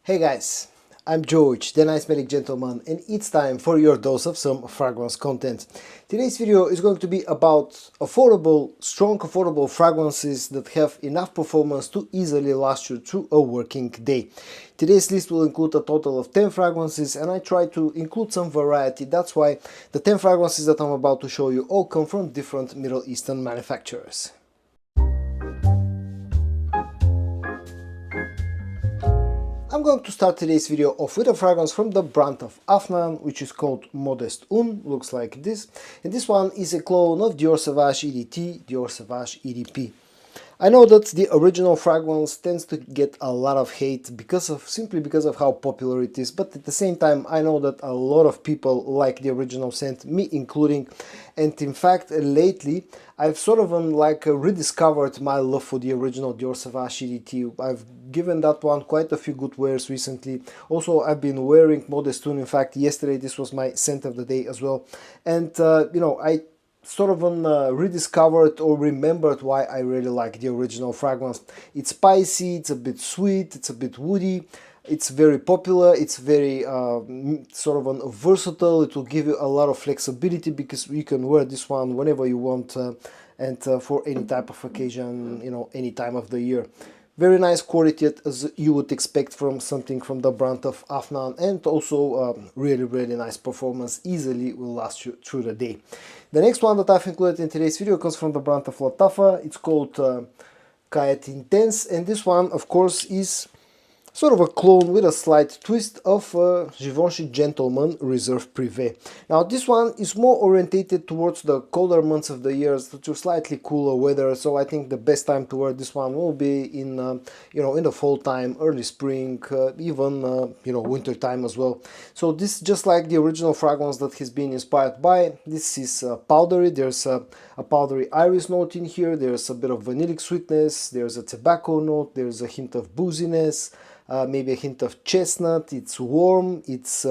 Hey guys, I'm George, the nice smelling gentleman, and it's time for your dose of some fragrance content. Today's video is going to be about affordable, strong affordable fragrances that have enough performance to easily last you through a working day. Today's list will include a total of 10 fragrances, and I try to include some variety. That's why the 10 fragrances that I'm about to show you all come from different Middle Eastern manufacturers. I'm going to start today's video off with a fragrance from the brand of Afnan, which is called Modest Un, looks like this. And this one is a clone of Dior Sauvage EDT, Dior Sauvage EDP. I know that the original fragrance tends to get a lot of hate simply because of how popular it is, but at the same time I know that a lot of people like the original scent, me including, and in fact lately I've sort of rediscovered my love for the original Dior Sauvage EDT. I've given that one quite a few good wears recently. Also, I've been wearing Modest Un. In fact, yesterday this was my scent of the day as well, and I sort of rediscovered or remembered why I really like the original fragrance. It's spicy, it's a bit sweet, it's a bit woody, it's very popular, it's very versatile. It will give you a lot of flexibility because you can wear this one whenever you want and for any type of occasion, any time of the year. Very nice quality as you would expect from something from the brand of Afnan, and also really nice performance, easily will last you through the day. The next one that I've included in today's video comes from the brand of Lattafa. It's called Kayet Intense, and this one of course is sort of a clone with a slight twist of Givenchy Gentleman Reserve Privé. Now this one is more orientated towards the colder months of the year, to slightly cooler weather, so I think the best time to wear this one will be in in the fall time, early spring, even winter time as well. So this, just like the original fragrance that has been inspired by, this is powdery. There's a powdery iris note in here, there's a bit of vanillic sweetness, there's a tobacco note, there's a hint of booziness, maybe a hint of chestnut. It's warm, it's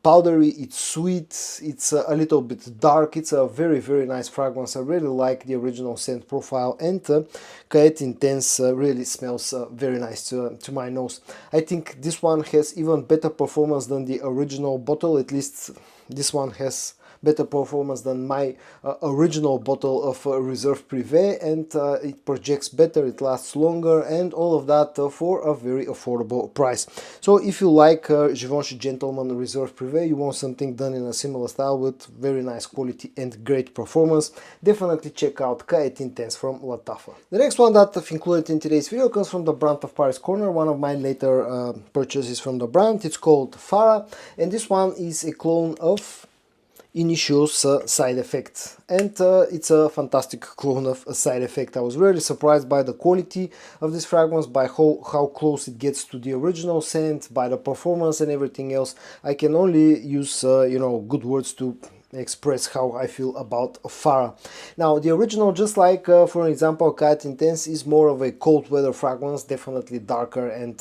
powdery, it's sweet, it's a little bit dark. It's a very nice fragrance. I really like the original scent profile, and Kayet Intense really smells very nice to my nose. I think this one has even better performance than the original bottle. At least this one has better performance than my original bottle of Reserve Privé, and it projects better, it lasts longer, and all of that for a very affordable price. So if you like Givenchy Gentleman Reserve Privé, you want something done in a similar style with very nice quality and great performance, definitely check out Kayet Intense from Lattafa. The next one that I've included in today's video comes from the brand of Paris Corner, one of my later purchases from the brand. It's called Farah, and this one is a clone of Initio's Side Effect, and it's a fantastic clone of a Side Effect. I was really surprised by the quality of this fragrance, by how close it gets to the original scent, by the performance and everything else. I can only use good words to express how I feel about Farah. Now the original, just like for example Kayet Intense, is more of a cold weather fragrance, definitely darker and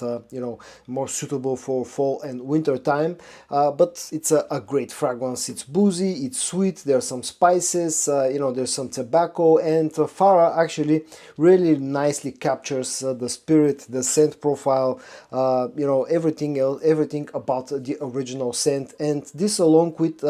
more suitable for fall and winter time, but it's a great fragrance. It's boozy, it's sweet, there's some spices, there's some tobacco, and Farah actually really nicely captures the spirit, the scent profile, everything else, everything about the original scent. And this, along with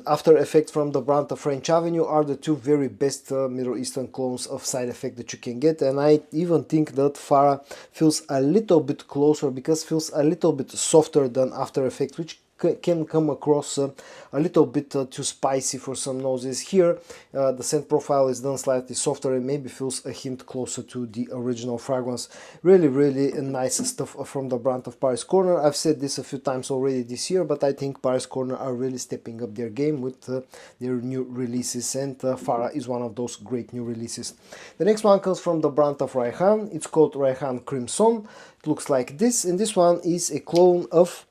After Effects from the brand of French Avenue, are the two very best Middle Eastern clones of Side Effect that you can get. And I even think that Farah feels a little bit closer, because feels a little bit softer than After Effects, which can come across a little bit too spicy for some noses. Here the scent profile is done slightly softer and maybe feels a hint closer to the original fragrance. Really nice stuff from the brand of Paris Corner. I've said this a few times already this year, but I think Paris Corner are really stepping up their game with their new releases, and Farah is one of those great new releases. The next one comes from the brand of Ryhan. It's called Rayhaan Crimson. It looks like this, and this one is a clone of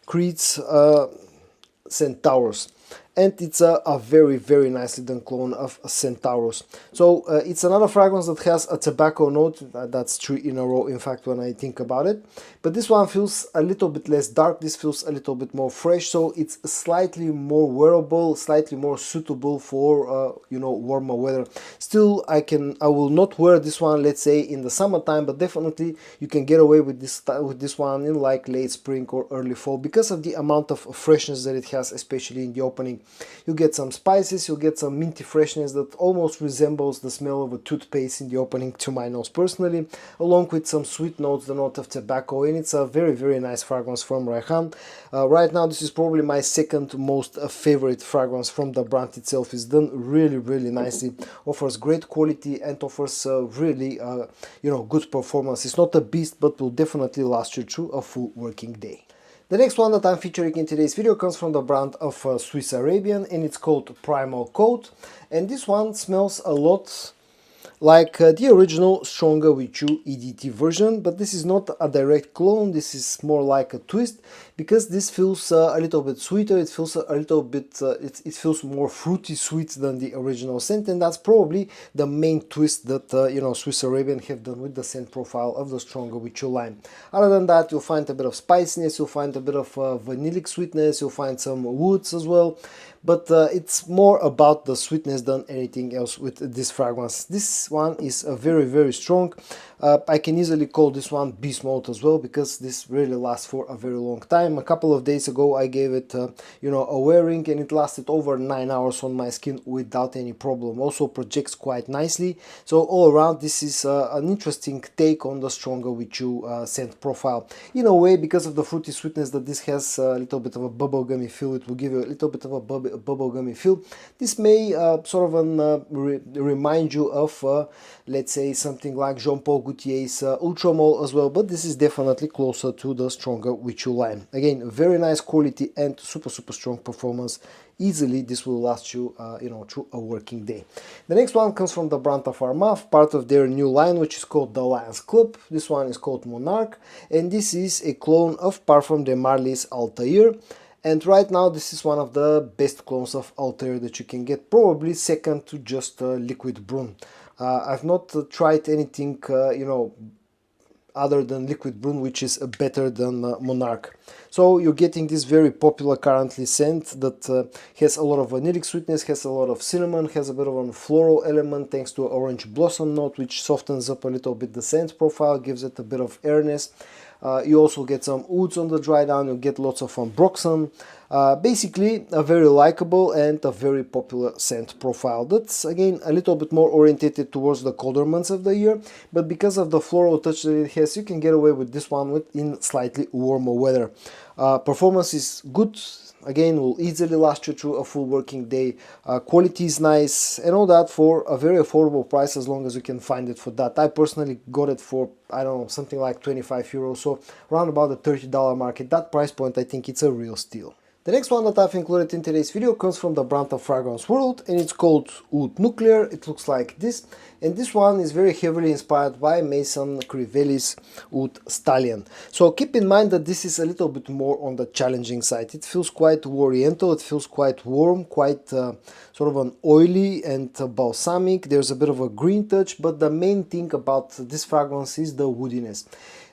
Creed's Centaurs. and it's a very, very nicely done clone of Centaurus. So it's another fragrance that has a tobacco note. That's 3 in a row, in fact, when I think about it. But this one feels a little bit less dark. This feels a little bit more fresh, so it's slightly more wearable, slightly more suitable for you know, warmer weather. Still, I will not wear this one, let's say, in the summertime, but definitely you can get away with this one in like late spring or early fall because of the amount of freshness that it has, especially in the opening. You get some spices, you get some minty freshness that almost resembles the smell of a toothpaste in the opening to my nose personally, along with some sweet notes, the note of tobacco, and it's a very, very nice fragrance from Ryhan. Right now, this is probably my second most favorite fragrance from the brand itself. It's done really, really nicely, offers great quality and offers really you know, good performance. It's not a beast, but will definitely last you through a full working day. The next one that I'm featuring in today's video comes from the brand of Swiss Arabian, and it's called Primal Coat, and this one smells a lot like the original Stronger With You EDT version, but this is not a direct clone. This is more like a twist, because this feels a little bit sweeter. It feels a little bit it feels more fruity sweet than the original scent, and that's probably the main twist that you know, Swiss Arabian have done with the scent profile of the Stronger With You line. Other than that, you'll find a bit of spiciness, you'll find a bit of vanillic sweetness, you'll find some woods as well, but it's more about the sweetness than anything else with this fragrance. This one is very, very strong. I can easily call this one beast mode as well, because this really lasts for a very long time. A couple of days ago I gave it you know, a wearing, and it lasted over 9 hours on my skin without any problem. Also projects quite nicely, so all around this is an interesting take on the Stronger With You scent profile. In a way, because of the fruity sweetness that this has, a little bit of a bubblegummy feel. It will give you a little bit of a bubblegummy feel. This may sort of remind you of let's say something like Jean-Paul Gaultier's Ultramol as well, but this is definitely closer to the Stronger With You line. Again, very nice quality and super, super strong performance. Easily this will last you you know, through a working day. The next one comes from the brand of Armaf, part of their new line, which is called the Lions Club. This one is called Monarch, and this is a clone of Parfum de Marly's Altair. And right now this is one of the best clones of Altair that you can get, probably second to just Liquid Brune. I've not tried anything you know, other than Liquid Brune, which is better than Monarch. So you're getting this very popular currently scent that has a lot of vanillic sweetness, has a lot of cinnamon, has a bit of a floral element thanks to an orange blossom note, which softens up a little bit the scent profile, gives it a bit of airness. You also get some woods on the dry down, you get lots of ambroxan. Basically a very likable and a very popular scent profile that's again a little bit more orientated towards the colder months of the year, but because of the floral touch that it has, you can get away with this one in slightly warmer weather. Performance is good. Again, will easily last you through a full working day. Quality is nice and all that for a very affordable price, as long as you can find it for that. I personally got it for, I don't know, something like 25 euros, so around about the $30 mark. At that price point, I think it's a real steal. The next one that I've included in today's video comes from the brand of Fragrance World, and it's called Oud Nuclear. It looks like this, and this one is very heavily inspired by Mason Crivelli's Oud Stallion. So keep in mind that this is a little bit more on the challenging side. It feels quite oriental, it feels quite warm, quite sort of an oily and balsamic. There's a bit of a green touch, but the main thing about this fragrance is the woodiness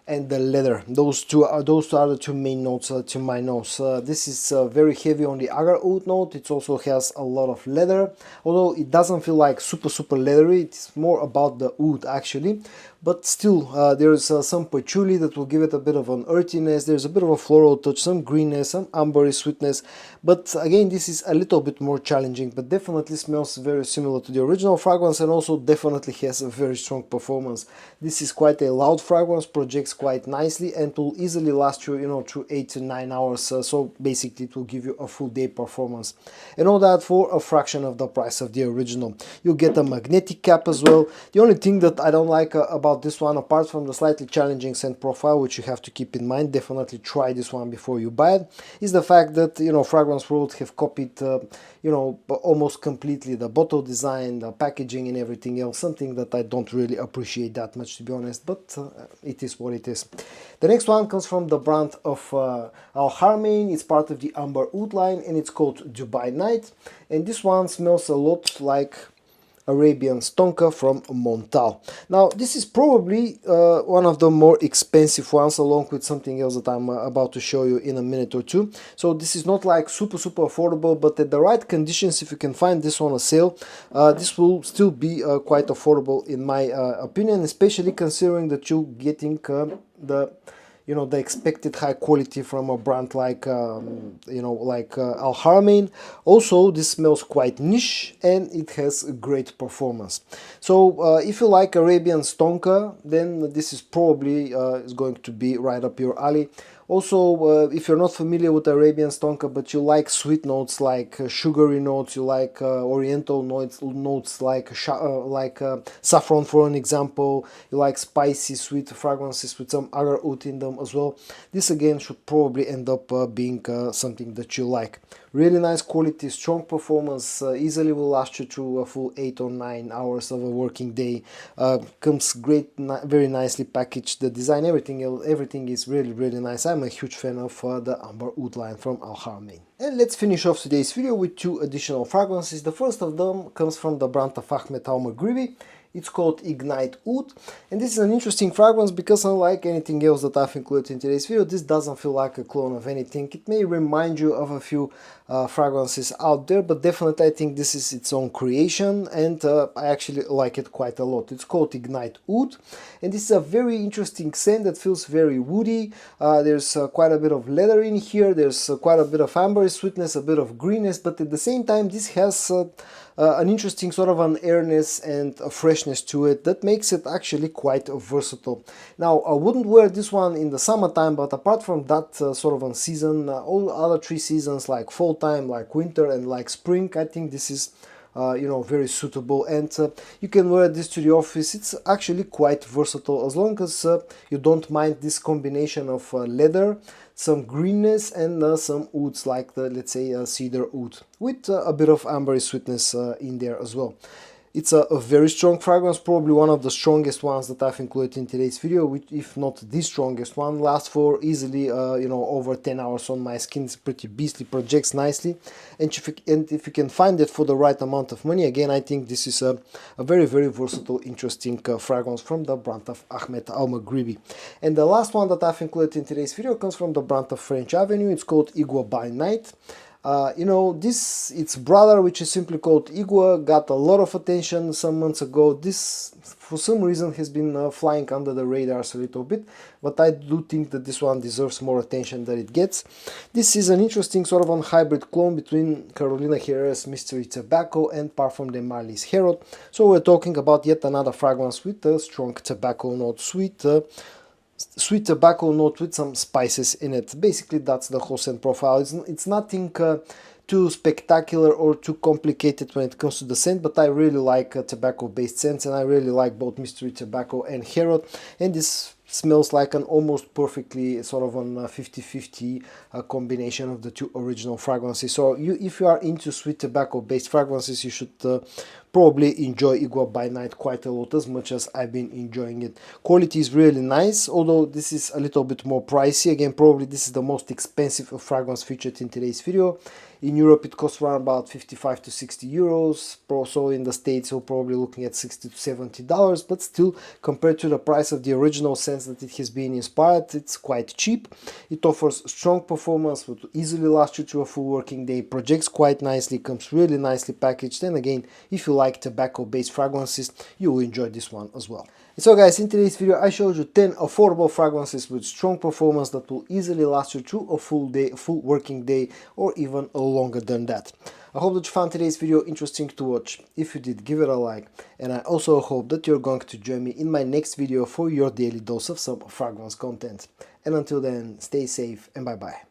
and the leather. Those two are the two main notes to my nose. This is very heavy on the agar oud note. It also has a lot of leather, although it doesn't feel like super leathery. It's more about the oud actually, but still there's some patchouli that will give it a bit of an earthiness. There's a bit of a floral touch, some greenness, some ambery sweetness, but again this is a little bit more challenging, but definitely smells very similar to the original fragrance, and also definitely has a very strong performance. This is quite a loud fragrance, projects quite nicely, and will easily last you, you know, through 8 to 9 hours. So basically it will give you a full day performance, and all that for a fraction of the price of the original. You get a magnetic cap as well. The only thing that I don't like about about this one, apart from the slightly challenging scent profile, which you have to keep in mind, definitely try this one before you buy it, is the fact that, you know, Fragrance World have copied, you know, almost completely the bottle design, the packaging and everything else, something that I don't really appreciate that much, to be honest, but it is what it is. The next one comes from the brand of Al Ghurair. It's part of the Amber Oud line, and it's called Dubai Night, and this one smells a lot like Arabian Stonka from Montal. Now this is probably one of the more expensive ones, along with something else that I'm about to show you in a minute or two. So this is not like super affordable, but at the right conditions, if you can find this on a sale, this will still be quite affordable in my opinion, especially considering that you're getting the expected high quality from a brand like Al Ghurair. Also, this smells quite niche and it has great performance. So if you like Arabian Stonka, then this is probably is going to be right up your alley. Also, if you're not familiar with Arabian Stonka, but you like sweet notes like sugary notes, you like oriental notes like saffron, for an example, you like spicy sweet fragrances with some other oud in them as well, this again should probably end up being something that you like. Really nice quality, strong performance, easily will last you through a full 8 or 9 hours of a working day. Comes great, very nicely packaged. The design, everything is really nice. I'm a huge fan of the Amber Oud line from Al Ghurair. And let's finish off today's video with 2 additional fragrances. The first of them comes from the brand of Ahmed Al Ghurair. It's called Ignite Oud, and this is an interesting fragrance because, unlike anything else that I've included in today's video, this doesn't feel like a clone of anything. It may remind you of a few fragrances out there, but definitely I think this is its own creation, and I actually like it quite a lot. It's called Ignite Oud, and this is a very interesting scent that feels very woody. There's quite a bit of leather in here, there's quite a bit of amber sweetness, a bit of greenness, but at the same time this has an interesting sort of an airness and a freshness to it that makes it actually quite versatile. Now, I wouldn't wear this one in the summertime, but apart from that sort of a season, all other 3 seasons like fall time, like winter and like spring, I think this is very suitable, and you can wear this to the office. It's actually quite versatile as long as you don't mind this combination of leather, some greenness, and some ouds like the, let's say, cedar oud with a bit of amber sweetness in there as well. It's a very strong fragrance, probably one of the strongest ones that I've included in today's video, which, if not the strongest one, lasts for easily over 10 hours on my skin. It's pretty beastly, projects nicely, and if you can find it for the right amount of money, again, I think this is a very versatile, interesting fragrance from the brand of Ahmed Al Ghurair. And the last one that I've included in today's video comes from the brand of French Avenue. It's called Igua by Night. Its brother, which is simply called Igua, got a lot of attention some months ago. This, for some reason, has been flying under the radars a little bit, but I do think that this one deserves more attention than it gets. This is an interesting sort of a hybrid clone between Carolina Herrera's Mystery Tobacco and Parfum de Marly's Herod. So we're talking about yet another fragrance with a strong tobacco note, sweet tobacco note with some spices in it. Basically, that's the whole scent profile. It's nothing too spectacular or too complicated when it comes to the scent, but I really like tobacco based scents, and I really like both Mystery Tobacco and Herod, and this smells like an almost perfectly sort of a 50-50 combination of the 2 original fragrances. So if you are into sweet tobacco based fragrances, you should probably enjoy Igua by Night quite a lot, as much as I've been enjoying it. Quality is really nice, although this is a little bit more pricey. Again, probably this is the most expensive fragrance featured in today's video. In Europe it costs around about 55 to 60 euros. Also in the States you're probably looking at 60 to 70 dollars, but still, compared to the price of the original scents that it has been inspired, it's quite cheap. It offers strong performance, would easily last you through a full working day, projects quite nicely, comes really nicely packaged, and again, if you like tobacco based fragrances, you will enjoy this one as well. So guys, in today's video I showed you 10 affordable fragrances with strong performance that will easily last you through a full working day, or even longer than that. I hope that you found today's video interesting to watch. If you did, give it a like, and I also hope that you're going to join me in my next video for your daily dose of some fragrance content. And until then, stay safe and bye bye.